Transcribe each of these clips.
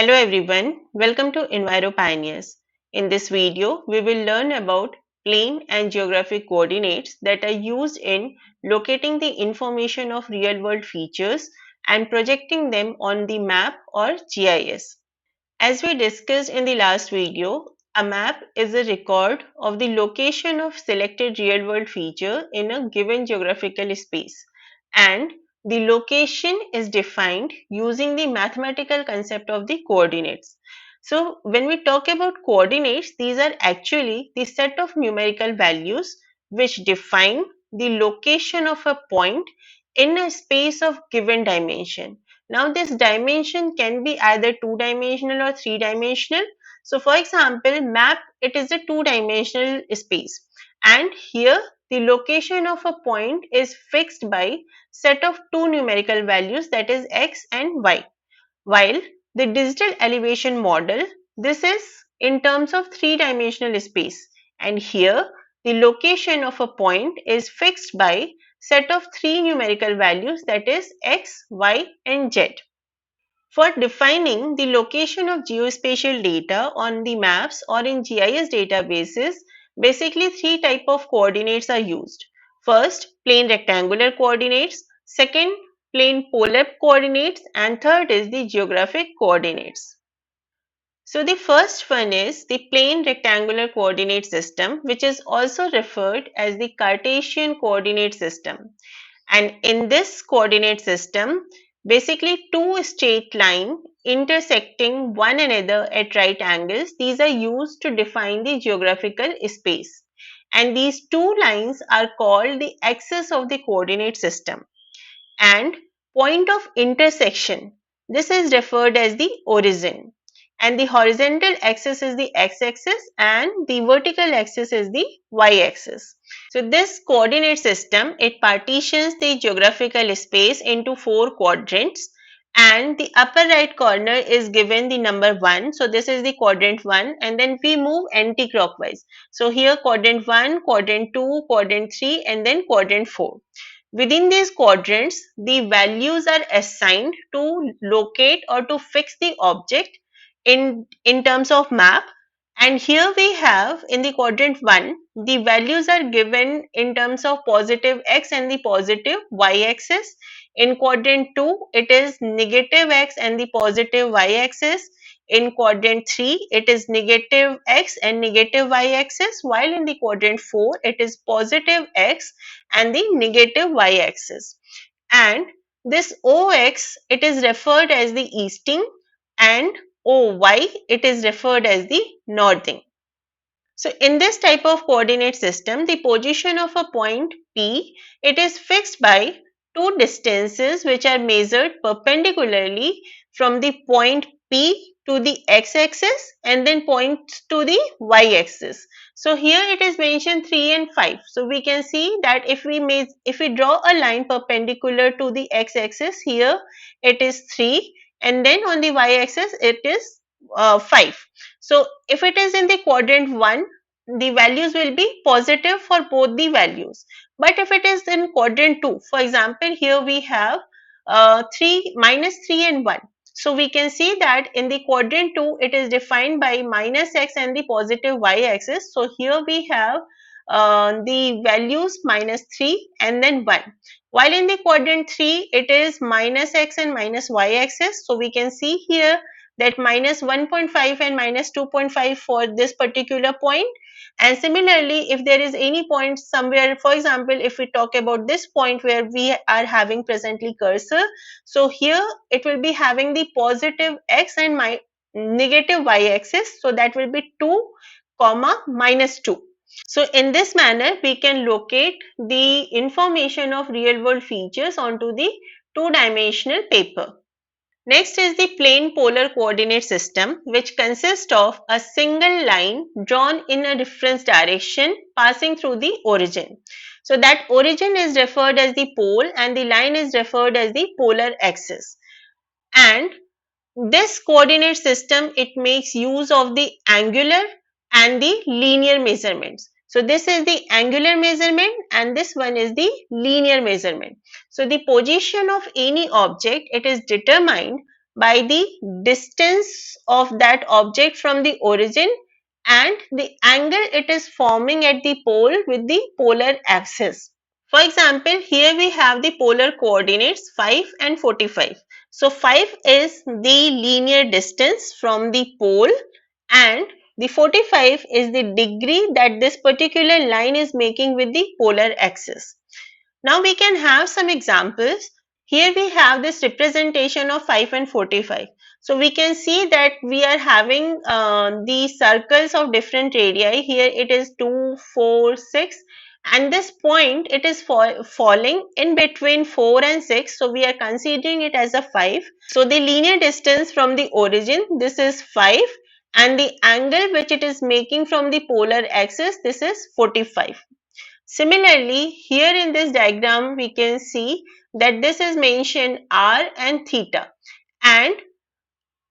Hello everyone, welcome to EnviroPioneers. In this video, we will learn about plane and geographic coordinates that are used in locating the information of real-world features and projecting them on the map or GIS. As we discussed in the last video, a map is a record of the location of selected real-world feature in a given geographical space, and the location is defined using the mathematical concept of the coordinates. So when we talk about coordinates, these are actually the set of numerical values which define the location of a point in a space of given dimension. Now this dimension can be either two-dimensional or three-dimensional. So for example, map, it is a two-dimensional space, and here the location of a point is fixed by set of two numerical values, that is x and y. While the digital elevation model, this is in terms of three-dimensional space, and here the location of a point is fixed by set of three numerical values, that is x, y and z. For defining the location of geospatial data on the maps or in GIS databases, basically three types of coordinates are used. First, plane rectangular coordinates, second, plane polar coordinates, and third is the geographic coordinates. So the first one is the plane rectangular coordinate system, which is also referred as the Cartesian coordinate system. And in this coordinate system, basically two straight lines intersecting one another at right angles, these are used to define the geographical space. And these two lines are called the axis of the coordinate system. And point of intersection, this is referred as the origin. And the horizontal axis is the x-axis and the vertical axis is the y-axis. So this coordinate system, it partitions the geographical space into four quadrants, and the upper right corner is given the number 1. So this is the quadrant 1, and then we move anti-clockwise. So here quadrant 1, quadrant 2, quadrant 3 and then quadrant 4. Within these quadrants, the values are assigned to locate or to fix the object in terms of map. And here we have in the quadrant 1, the values are given in terms of positive x and the positive y axis. In quadrant 2, it is negative x and the positive y axis. In quadrant 3, it is negative x and negative y axis, while in the quadrant 4, it is positive x and the negative y axis. And this OX, it is referred as the easting, and OY, it is referred as the northing. So in this type of coordinate system, the position of a point P, it is fixed by two distances which are measured perpendicularly from the point P to the x-axis and then points to the y-axis. So here it is mentioned 3 and 5. So we can see that if we draw a line perpendicular to the x-axis, here it is 3, and then on the y-axis it is 5. So if it is in the quadrant 1, the values will be positive for both the values. But if it is in quadrant 2, for example, here we have 3, minus 3 and 1. So we can see that in the quadrant 2, it is defined by minus x and the positive y axis. So here we have the values minus 3 and then 1. While in the quadrant 3, it is minus x and minus y axis. So we can see here that minus 1.5 and minus 2.5 for this particular point. And similarly, if there is any point somewhere, for example, if we talk about this point where we are having presently cursor, so here it will be having the positive x and my negative y axis. So that will be 2 comma minus 2. So in this manner, we can locate the information of real world features onto the two-dimensional paper. Next is the plane polar coordinate system, which consists of a single line drawn in a reference direction passing through the origin. So that origin is referred as the pole and the line is referred as the polar axis. And this coordinate system, it makes use of the angular and the linear measurements. So this is the angular measurement and this one is the linear measurement. So the position of any object, it is determined by the distance of that object from the origin and the angle it is forming at the pole with the polar axis. For example, here we have the polar coordinates 5 and 45. So 5 is the linear distance from the pole and the 45 is the degree that this particular line is making with the polar axis. Now we can have some examples. Here we have this representation of 5 and 45. So we can see that we are having the circles of different radii. Here it is 2, 4, 6, and this point it is falling in between 4 and 6. So we are considering it as a 5. So the linear distance from the origin, this is 5, and the angle which it is making from the polar axis, this is 45. Similarly, here in this diagram, we can see that this is mentioned r and theta. And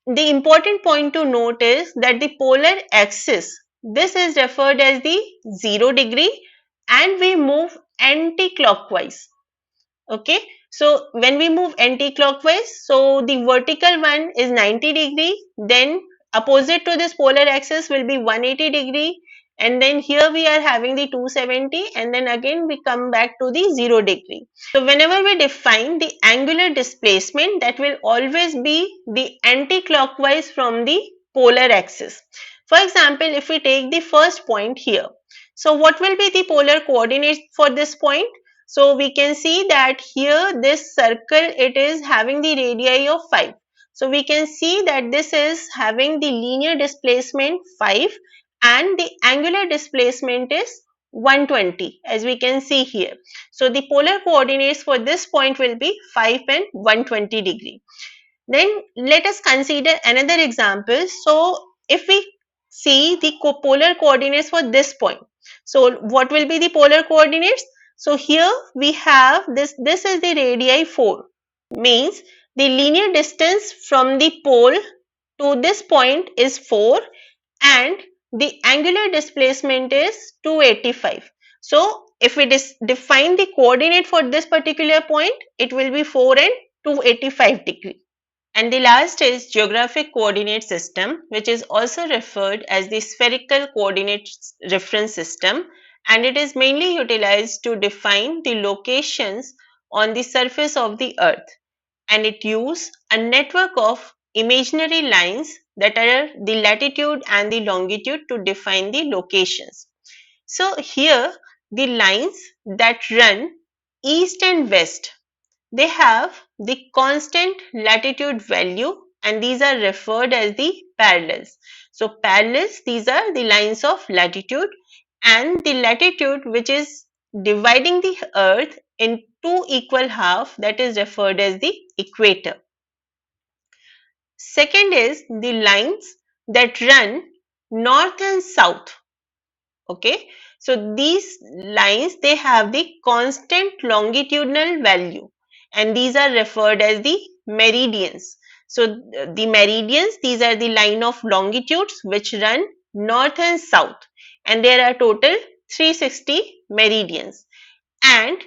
the important point to note is that the polar axis, this is referred as the 0 degree and we move anti-clockwise. Okay, so when we move anti-clockwise, so the vertical one is 90 degree, then opposite to this polar axis will be 180 degree, and then here we are having the 270, and then again we come back to the 0 degree. So whenever we define the angular displacement, that will always be the anti-clockwise from the polar axis. For example, if we take the first point here, so what will be the polar coordinates for this point? So we can see that here this circle, it is having the radii of 5. So we can see that this is having the linear displacement 5 and the angular displacement is 120, as we can see here. So the polar coordinates for this point will be 5 and 120 degree. Then let us consider another example. So if we see the polar coordinates for this point, so what will be the polar coordinates? So here we have this is the radii 4, means the linear distance from the pole to this point is 4 and the angular displacement is 285. So if we define the coordinate for this particular point, it will be 4 and 285 degree. And the last is geographic coordinate system, which is also referred as the spherical coordinate reference system, and it is mainly utilized to define the locations on the surface of the earth, and it uses a network of imaginary lines that are the latitude and the longitude to define the locations. So here the lines that run east and west, they have the constant latitude value and these are referred as the parallels. So parallels, these are the lines of latitude, and the latitude which is dividing the earth in two equal halves, that is referred as the equator. Second is the lines that run north and south. Okay, so these lines, they have the constant longitudinal value and these are referred as the meridians. So the meridians, these are the line of longitudes which run north and south, and there are total 360 meridians, and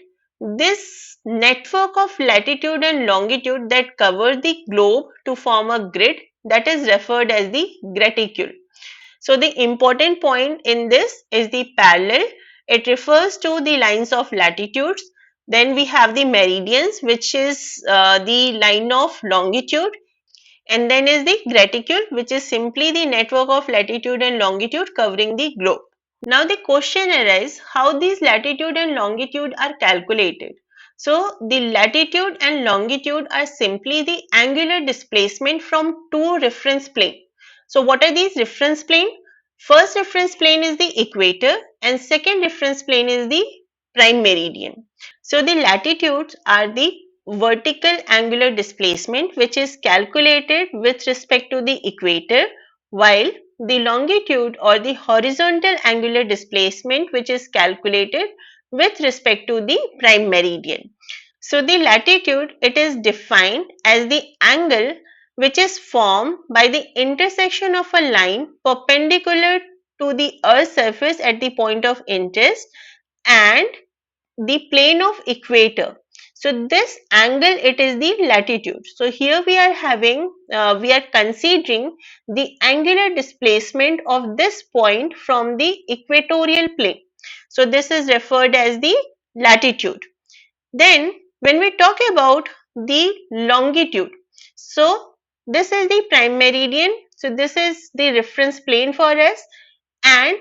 this network of latitude and longitude that cover the globe to form a grid, that is referred as the graticule. So the important point in this is the parallel. It refers to the lines of latitudes. Then we have the meridians, which is the line of longitude, and then is the graticule, which is simply the network of latitude and longitude covering the globe. Now the question arises how these latitude and longitude are calculated. So the latitude and longitude are simply the angular displacement from two reference planes. So what are these reference planes? First reference plane is the equator and second reference plane is the prime meridian. So the latitudes are the vertical angular displacement which is calculated with respect to the equator, while the longitude or the horizontal angular displacement which is calculated with respect to the prime meridian. So the latitude, it is defined as the angle which is formed by the intersection of a line perpendicular to the earth's surface at the point of interest and the plane of equator. So this angle, it is the latitude. So here we are having, we are considering the angular displacement of this point from the equatorial plane. So this is referred as the latitude. Then when we talk about the longitude, so this is the prime meridian. So this is the reference plane for us, and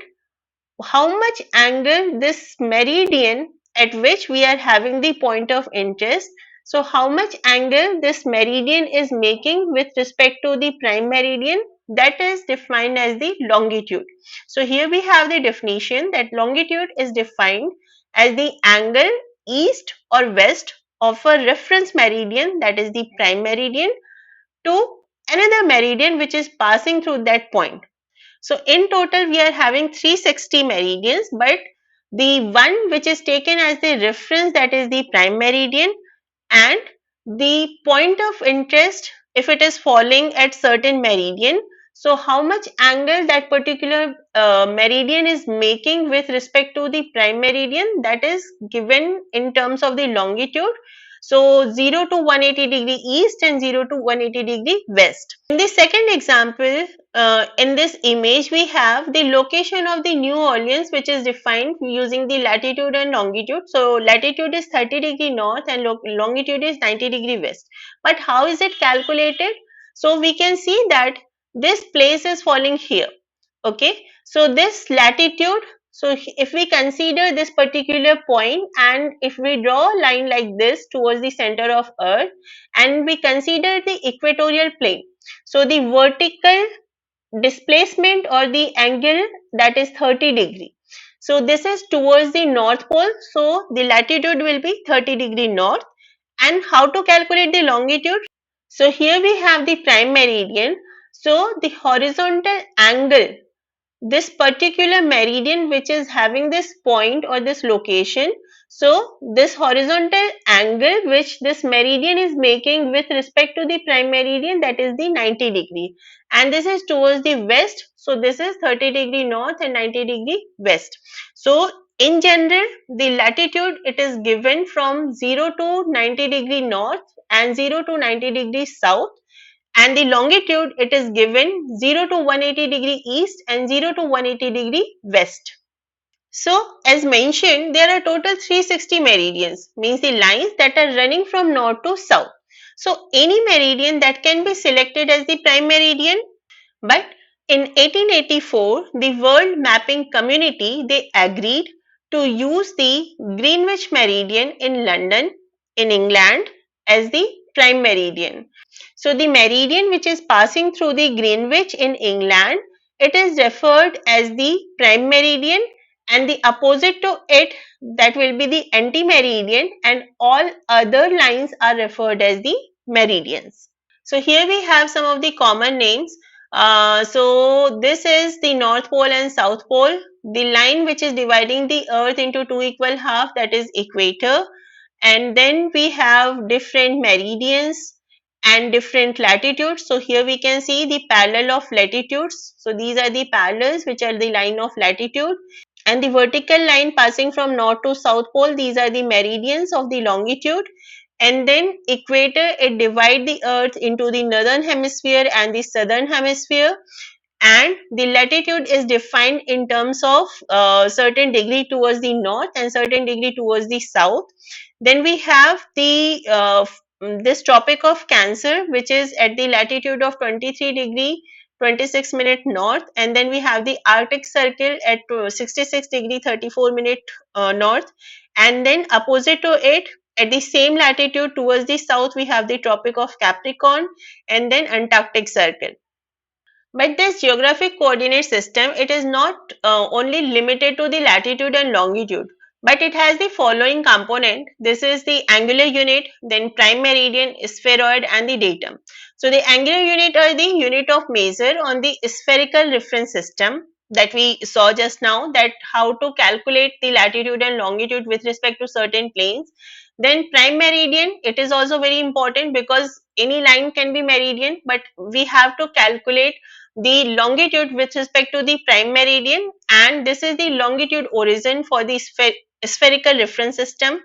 how much angle this meridian at which we are having the point of interest. So how much angle this meridian is making with respect to the prime meridian, that is defined as the longitude. So here we have the definition that longitude is defined as the angle east or west of a reference meridian, that is the prime meridian, to another meridian which is passing through that point. So in total we are having 360 meridians, but the one which is taken as the reference, that is the prime meridian, and the point of interest, if it is falling at certain meridian, so how much angle that particular meridian is making with respect to the prime meridian, that is given in terms of the longitude. So 0 to 180 degree east and 0 to 180 degree west. In the second example, in this image we have the location of the New Orleans, which is defined using the latitude and longitude. So latitude is 30 degree north and longitude is 90 degree west. But how is it calculated? So we can see that this place is falling here. Okay, so this latitude, so if we consider this particular point and if we draw a line like this towards the center of earth and we consider the equatorial plane, so the vertical displacement or the angle, that is 30 degree. So this is towards the north pole, so the latitude will be 30 degree north. And how to calculate the longitude? So here we have the prime meridian, so the horizontal angle, this particular meridian which is having this point or this location, so this horizontal angle which this meridian is making with respect to the prime meridian, that is the 90 degree, and this is towards the west, so this is 30 degree north and 90 degree west. So in general the latitude, it is given from 0 to 90 degree north and 0 to 90 degree south, and the longitude, it is given 0 to 180 degree east and 0 to 180 degree west. So as mentioned, there are total 360 meridians, means the lines that are running from north to south. So any meridian that can be selected as the prime meridian. But in 1884, the World Mapping Community, they agreed to use the Greenwich Meridian in London, in England, as the prime meridian. So the meridian which is passing through the Greenwich in England, it is referred as the prime meridian, and the opposite to it, that will be the anti-meridian, and all other lines are referred as the meridians. So here we have some of the common names. So this is the North Pole and South Pole. The line which is dividing the earth into two equal halves, that is equator. And then we have different meridians and different latitudes. So here we can see the parallel of latitudes. So these are the parallels which are the line of latitude. And the vertical line passing from north to south pole, these are the meridians of the longitude. And then equator, it divides the earth into the northern hemisphere and the southern hemisphere, and the latitude is defined in terms of certain degree towards the north and certain degree towards the south. Then we have the this Tropic of Cancer, which is at the latitude of 23 degree 26 minute north, and then we have the Arctic Circle at 66 degree 34 minute north, and then opposite to it at the same latitude towards the south we have the Tropic of Capricorn and then Antarctic Circle. But this geographic coordinate system, it is not only limited to the latitude and longitude, but it has the following component. This is the angular unit, then prime meridian, spheroid, and the datum. So the angular unit are the unit of measure on the spherical reference system that we saw just now, that how to calculate the latitude and longitude with respect to certain planes. Then prime meridian, it is also very important because any line can be meridian, but we have to calculate the longitude with respect to the prime meridian, and this is the longitude origin for the spherical reference system.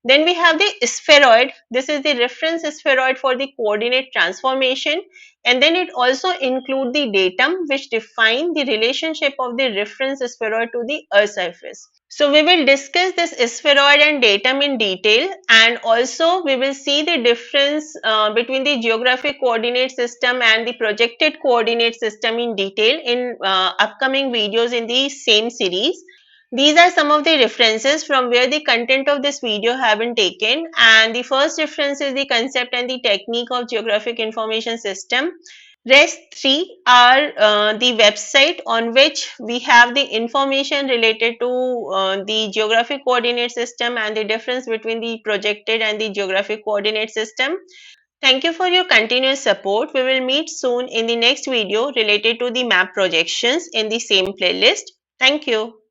Then we have the spheroid. This is the reference spheroid for the coordinate transformation, and then it also include the datum which define the relationship of the reference spheroid to the Earth surface. So we will discuss this spheroid and datum in detail, and also we will see the difference between the geographic coordinate system and the projected coordinate system in detail in upcoming videos in the same series. These are some of the references from where the content of this video have been taken, and the first reference is the concept and the technique of geographic information system. Rest 3 are the website on which we have the information related to the geographic coordinate system and the difference between the projected and the geographic coordinate system. Thank you for your continuous support. We will meet soon in the next video related to the map projections in the same playlist. Thank you.